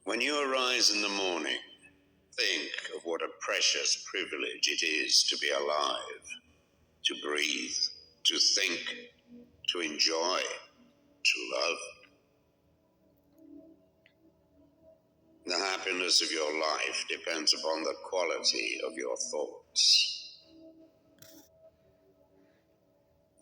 When you arise in the morning, think of what a precious privilege it is to be alive, to breathe, to think, to enjoy, to love. The happiness of your life depends upon the quality of your thoughts.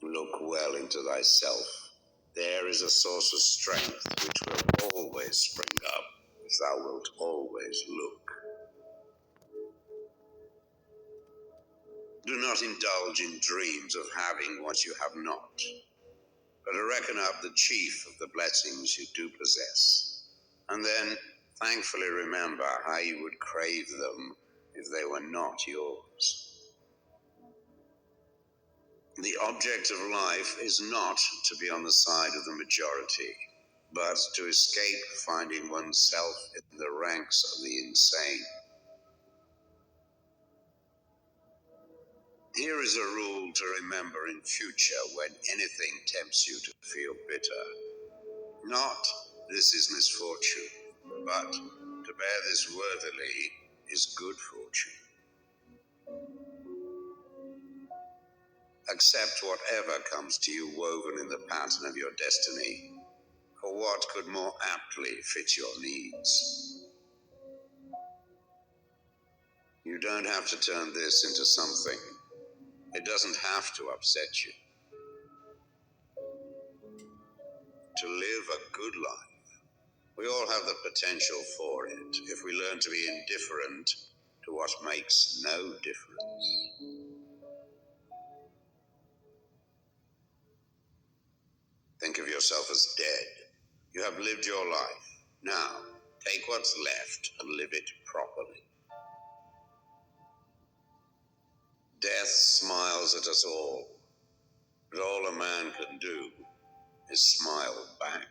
Look well into thyself. There is a source of strength which will always spring up if thou wilt always look. Do not indulge in dreams of having what you have not, but reckon up the chief of the blessings you do possess, and then thankfully remember how you would crave them if they were not yours. The object of life is not to be on the side of the majority, but to escape finding oneself in the ranks of the insane. Here is a rule to remember in future when anything tempts you to feel bitter. Not, this is misfortune, but to bear this worthily is good fortune. Accept whatever comes to you woven in the pattern of your destiny, for what could more aptly fit your needs? You don't have to turn this into something. It doesn't have to upset you. To live a good life, we all have the potential for it if we learn to be indifferent to what makes no difference. Think of yourself as dead. You have lived your life. Now, take what's left and live it properly. Death smiles at us all, but all a man can do is smile back.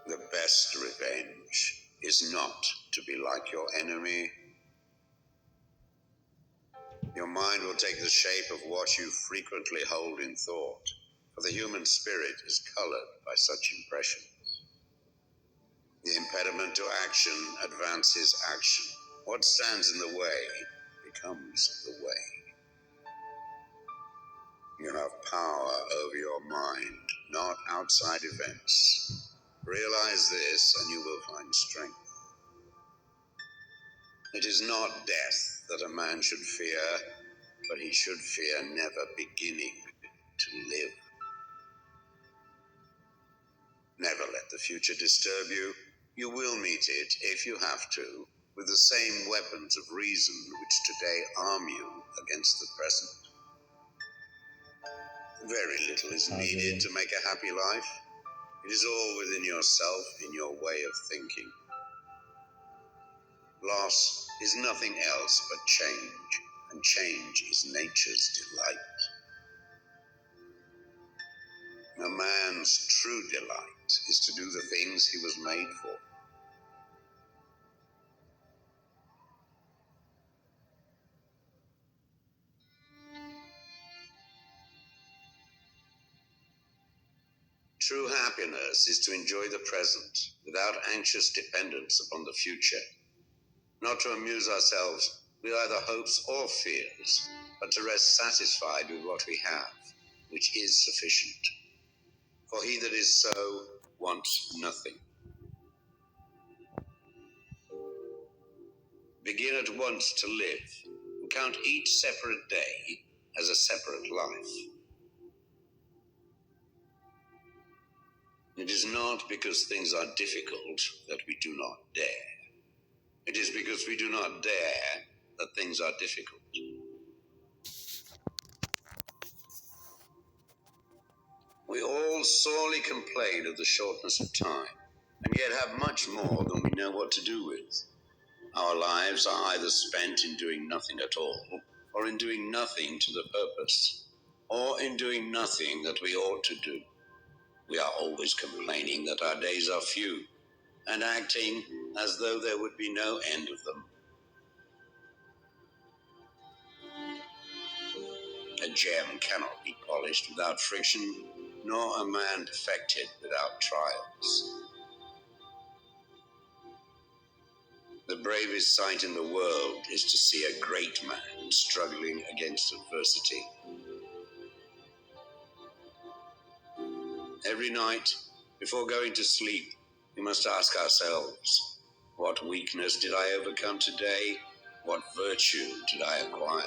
The best revenge is not to be like your enemy. Your mind will take the shape of what you frequently hold in thought, for the human spirit is colored by such impressions. The impediment to action advances action. What stands in the way becomes the way. You have power over your mind, not outside events. Realize this and you will find strength. It is not death that a man should fear, but he should fear never beginning to live. Never let the future disturb you. You will meet it, if you have to, with the same weapons of reason which today arm you against the present. Very little is needed to make a happy life. It is all within yourself, in your way of thinking. Loss is nothing else but change, and change is nature's delight. A man's true delight is to do the things he was made for. True happiness is to enjoy the present without anxious dependence upon the future. Not to amuse ourselves with either hopes or fears, but to rest satisfied with what we have, which is sufficient. For he that is so wants nothing. Begin at once to live, and count each separate day as a separate life. It is not because things are difficult that we do not dare. It is because we do not dare that things are difficult. We all sorely complain of the shortness of time, and yet have much more than we know what to do with. Our lives are either spent in doing nothing at all, or in doing nothing to the purpose, or in doing nothing that we ought to do. We are always complaining that our days are few, and acting as though there would be no end of them. A gem cannot be polished without friction, nor a man perfected without trials. The bravest sight in the world is to see a great man struggling against adversity. Every night, before going to sleep, we must ask ourselves, what weakness did I overcome today? What virtue did I acquire?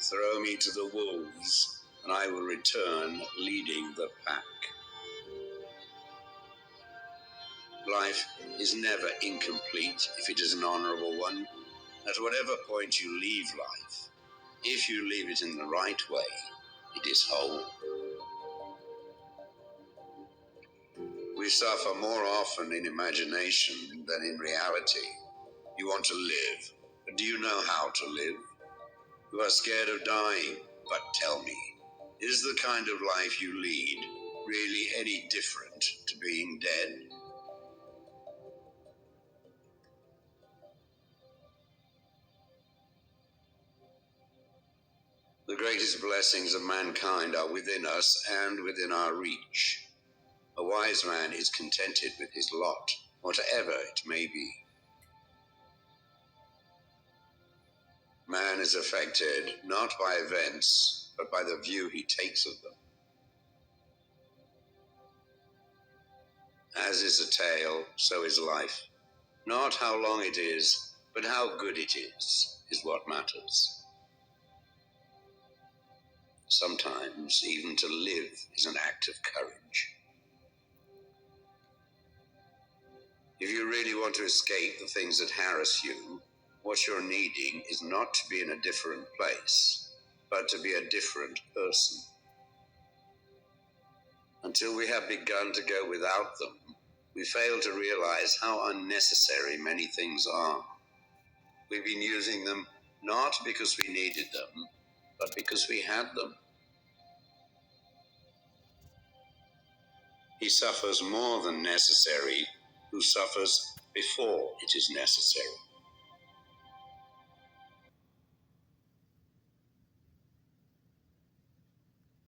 Throw me to the wolves, and I will return leading the pack. Life is never incomplete if it is an honorable one. At whatever point you leave life, if you leave it in the right way, it is whole. We suffer more often in imagination than in reality. You want to live, but do you know how to live? You are scared of dying, but tell me, is the kind of life you lead really any different to being dead? The greatest blessings of mankind are within us and within our reach. A wise man is contented with his lot, whatever it may be. Man is affected not by events, but by the view he takes of them. As is a tale, so is life. Not how long it is, but how good it is what matters. Sometimes even to live is an act of courage. If you really want to escape the things that harass you, what you're needing is not to be in a different place, but to be a different person. Until we have begun to go without them, we fail to realize how unnecessary many things are. We've been using them not because we needed them, but because we had them. He suffers more than necessary who suffers before it is necessary.